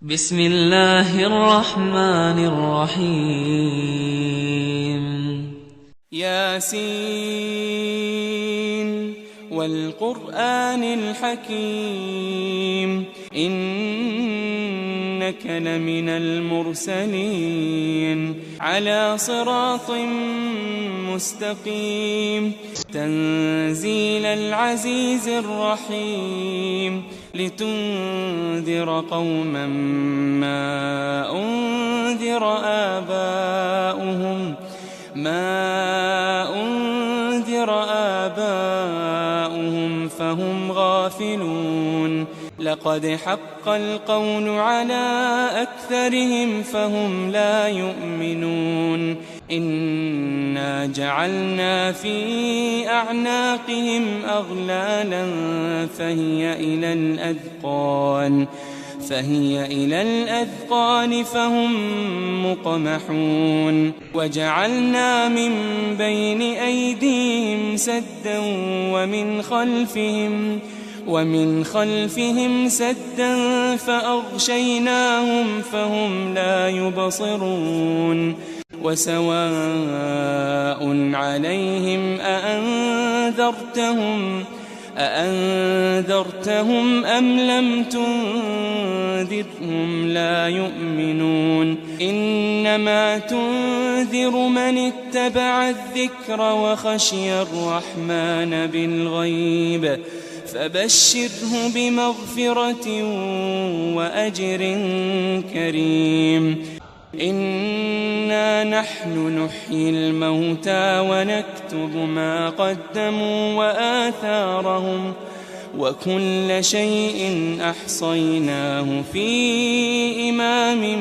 بسم الله الرحمن الرحيم ياسين والقرآن الحكيم إنك لمن المرسلين على صراط مستقيم تنزيل العزيز الرحيم لتنذر قوما ما أنذر آباؤهم فهم غافلون لقد حق القول على أكثرهم فهم لا يؤمنون إنا جعلنا في أعناقهم أغلالا فهي إلى الأذقان فهم مقمحون وجعلنا من بين أيديهم سدا ومن خلفهم سدا فأغشيناهم فهم لا يبصرون وسواء عليهم أأنذرتهم أم لم تنذرهم لا يؤمنون إنما تنذر من اتبع الذكر وخشي الرحمن بالغيب فبشره بمغفرة وأجر كريم إنا نحن نحيي الموتى ونكتب ما قدموا وآثارهم وكل شيء أحصيناه في إمام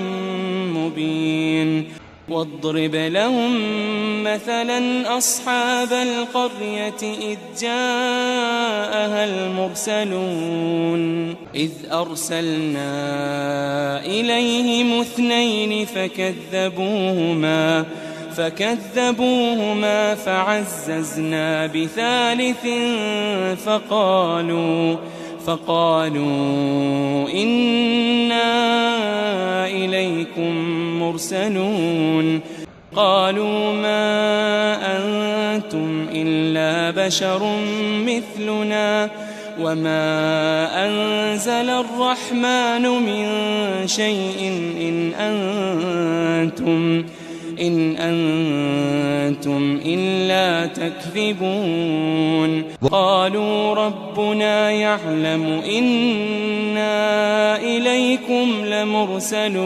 مبين واضرب لهم مثلا أصحاب القرية إذ جاءها المرسلون إذ أرسلنا إليهم 2 فكذبوهما فعززنا بثالث فقالوا إنا إليكم مرسلون قالوا ما أنتم إلا بشر مثلنا وما أنزل الرحمن من شيء إن أنتم إلا تكذبون قالوا ربنا يعلم إنا إليكم لمرسلون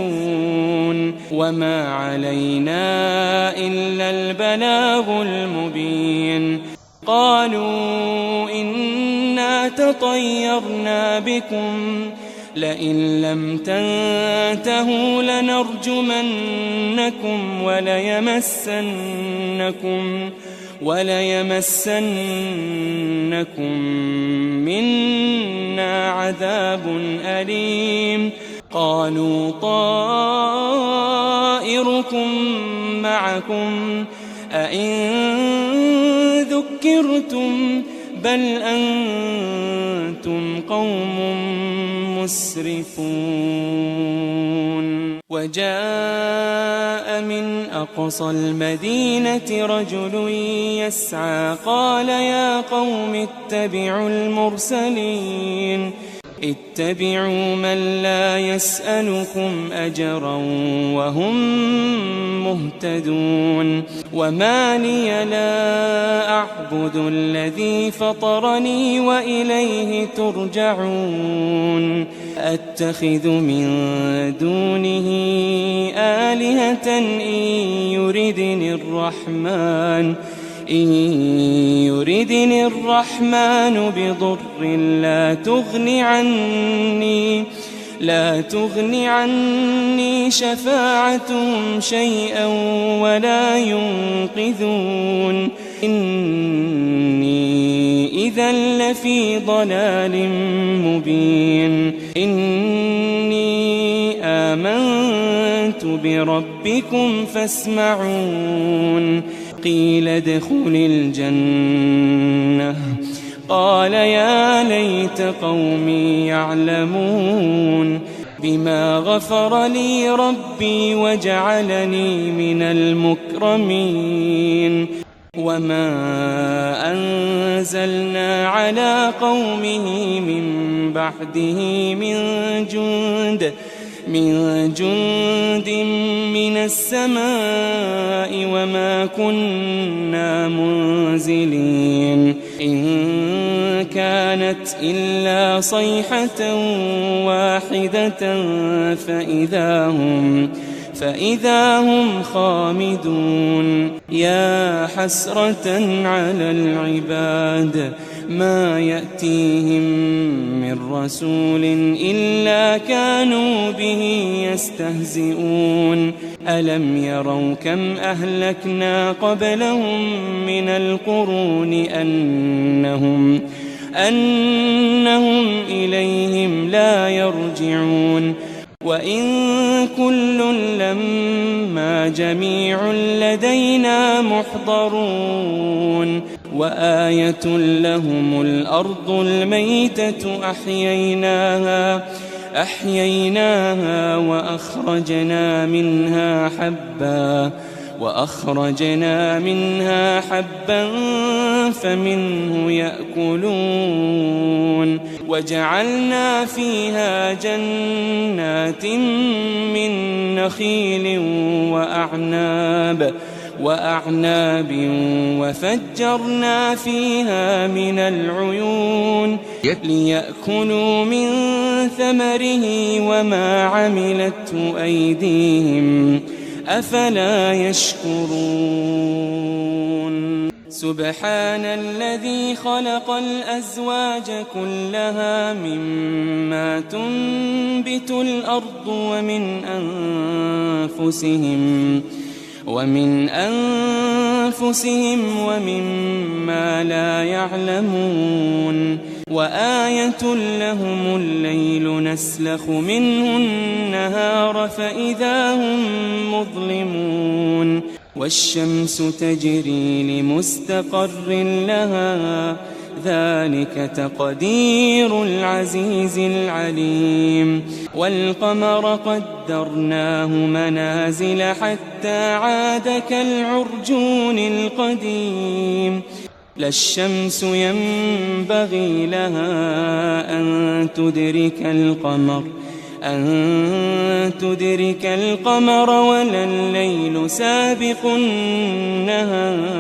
وما علينا إلا البلاغ المبين قالوا إنا تطيرنا بكم لئن لم تنتهوا لنرجمنكم وليمسنكم منا عذاب أليم قالوا طائركم معكم أئن ذكرتم بل أنتم قوم مسرفون وجاء من أقصى المدينة رجل يسعى قال يا قوم اتبعوا من لا يسألكم أجرا وهم مهتدون وما لي لا أعبد الذي فطرني وإليه ترجعون أتخذ من دونه آلهة إن يردني الرحمن بضر لا تغن عني شفاعتهم شيئا ولا ينقذون إني إذا لفي ضلال مبين إني آمنت بربكم فاسمعون قيل ادخل الجنة قال يا ليت قومي يعلمون بما غفر لي ربي وجعلني من المكرمين وما أنزلنا على قومه من بعده من جند من السماء وما كنا منزلين إن كانت إلا صيحة واحدة فإذا هم خامدون يا حسرة على العباد ما يأتيهم من رسول إلا كانوا به يستهزئون ألم يروا كم أهلكنا قبلهم من القرون أنهم إليهم لا يرجعون وإن كل لما جميع لدينا محضرون وآية لهم الأرض الميتة أحييناها وأخرجنا منها حبا فمنه يأكلون وجعلنا فيها جنات من نخيل وأعناب وفجرنا فيها من العيون ليأكلوا من ثمره وما عملته أيديهم أفلا يشكرون سبحان الذي خلق الأزواج كلها مما تنبت الأرض ومن أنفسهم ومما لا يعلمون وآية لهم الليل نسلخ منه النهار فإذا هم مظلمون والشمس تجري لمستقر لها ذلك تقدير العزيز العليم والقمر قدرناه منازل حتى عاد كالعرجون القديم لا الشمس ينبغي لها أن تدرك القمر ولا الليل سابق النهار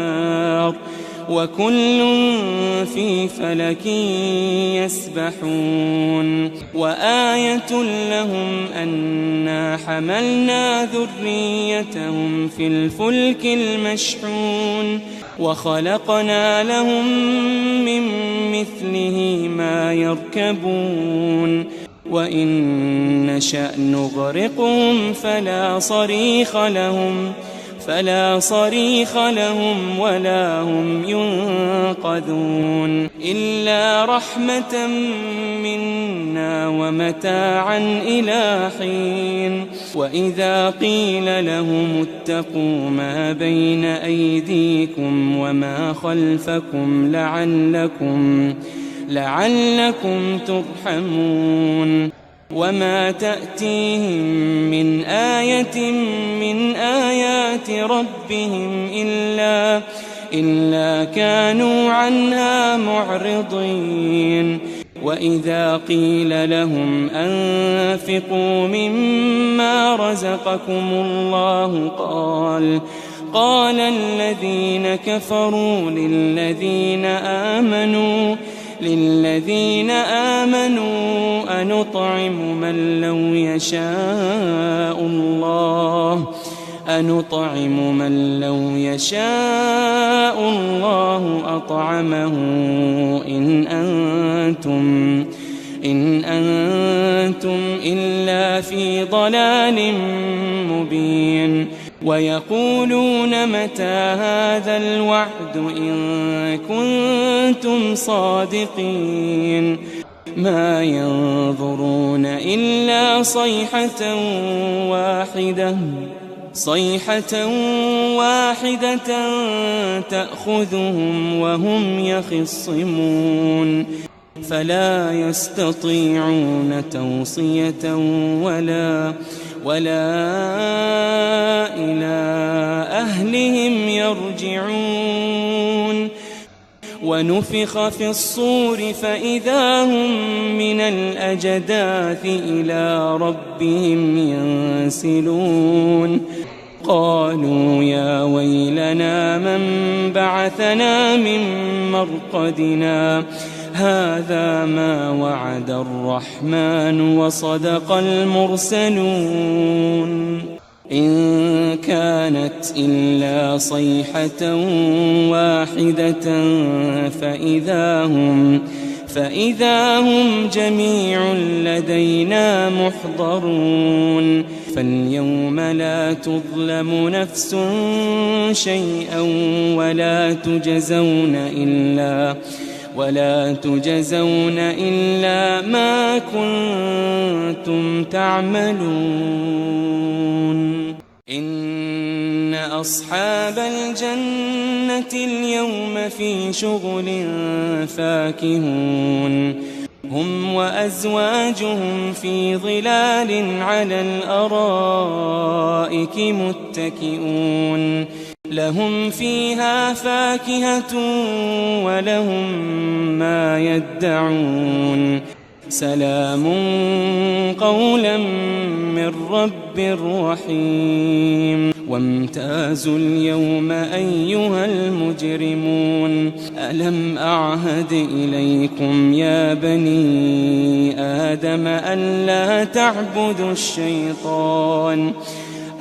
وكل في فلك يسبحون وآية لهم أنا حملنا ذريتهم في الفلك المشحون وخلقنا لهم من مثله ما يركبون وإن نشأ نغرقهم فلا صريخ لهم ولا هم ينقذون إلا رحمة منا ومتاعا إلى حين وإذا قيل لهم اتقوا ما بين أيديكم وما خلفكم لعلكم ترحمون وما تأتيهم من آية من آيات ربهم إلا كانوا عنها معرضين وإذا قيل لهم أنفقوا مما رزقكم الله قال الذين كفروا للذين آمنوا أنطعم من لو يشاء الله أطعمه إن أنتم إلا في ضلال مبين ويقولون متى هذا الوعد إن كنتم صادقين ما ينظرون إلا صيحة واحدة تأخذهم وهم يخصمون فلا يستطيعون توصية ولا إلى أهلهم يرجعون ونفخ في الصور فإذا هم من الأجداث إلى ربهم ينسلون قالوا يا ويلنا من بعثنا من مرقدنا هذا ما وعد الرحمن وصدق المرسلون إن كانت إلا صيحة واحدة فإذا هم جميع لدينا محضرون فاليوم لا تظلم نفس شيئا ولا تجزون إلا ما كنتم تعملون إن أصحاب الجنة اليوم في شغل فاكهون هم وأزواجهم في ظلال على الأرائك متكئون لهم فيها فاكهة ولهم ما يدعون سلام قولا من رب رحيم وامتازوا اليوم أيها المجرمون ألم أعهد إليكم يا بني آدم ألا تعبدوا الشيطان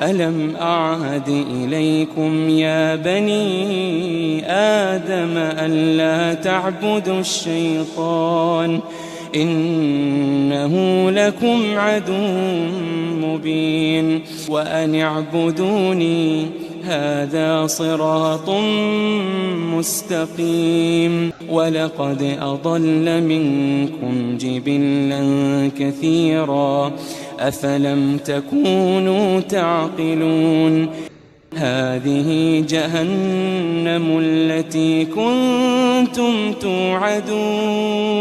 ألم أعهد إليكم يا بني آدم ألا تعبدوا الشيطان إنه لكم عدو مبين وأن اعبدوني هذا صراط مستقيم ولقد أضل منكم جبلا كثيرا أفلم تكونوا تعقلون هذه جهنم التي كنتم توعدون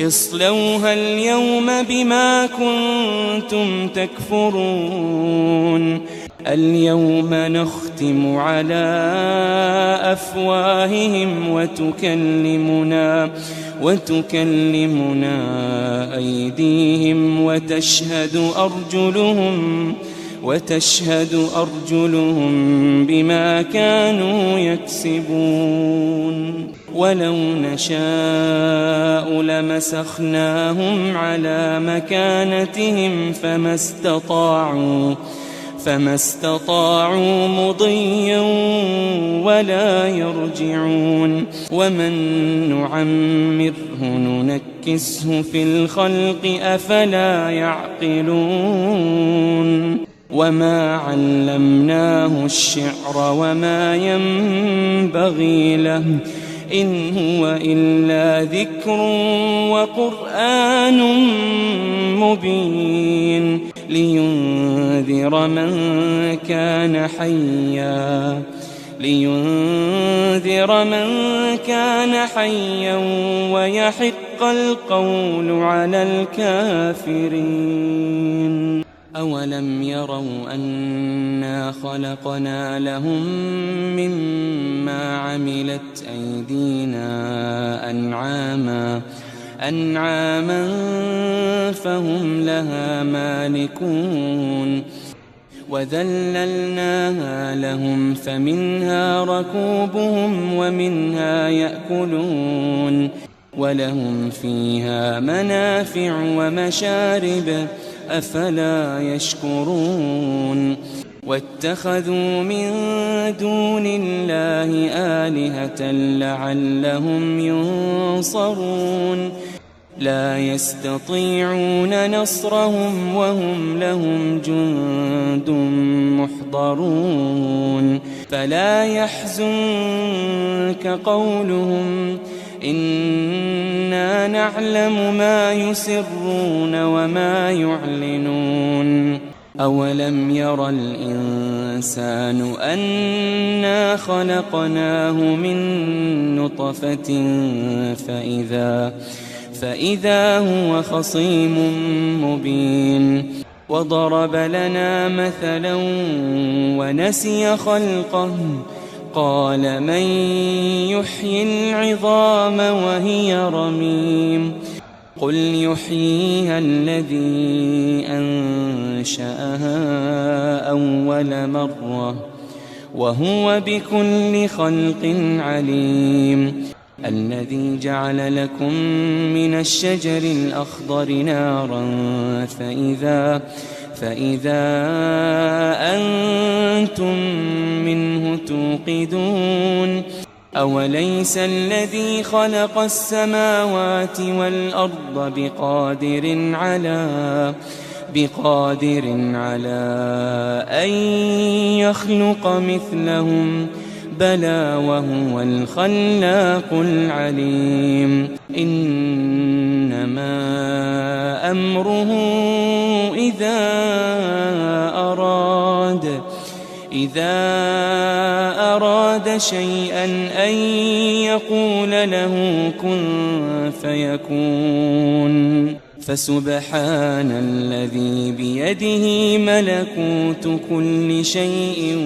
اصلوها اليوم بما كنتم تكفرون اليوم نختم على أفواههم وتكلمنا أيديهم وتشهد أرجلهم بما كانوا يكسبون ولو نشاء لمسخناهم على مكانتهم فما استطاعوا مضيا ولا يرجعون ومن نعمره ننكسه في الخلق أفلا يعقلون وما علمناه الشعر وما ينبغي له إن هو إلا ذكر وقرآن مبين لينذر من كان حيا ويحق القول على الكافرين أولم يروا أنا خلقنا لهم مما عملت أيدينا أنعاما فهم لها مالكون وذللناها لهم فمنها ركوبهم ومنها يأكلون ولهم فيها منافع ومشارب أفلا يشكرون واتخذوا من دون الله آلهة لعلهم ينصرون لا يستطيعون نصرهم وهم لهم جند محضرون فلا يحزنك قولهم إنا نعلم ما يسرون وما يعلنون أولم ير الإنسان أنا خلقناه من نطفة فإذا هو خصيم مبين وضرب لنا مثلا ونسي خلقه قال من يحيي العظام وهي رميم قل يحييها الذي أنشأها أول مرة وهو بكل خلق عليم الذي جعل لكم من الشجر الأخضر نارا فإذا أنتم منه توقدون أوليس الذي خلق السماوات والأرض بقادر على أن يخلق مثلهم بلى وهو الخلاق العليم إنما أمره إذا أراد شيئا أن يقول له كن فيكون فسبحان الذي بيده ملكوت كل شيء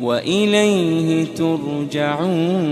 وإليه ترجعون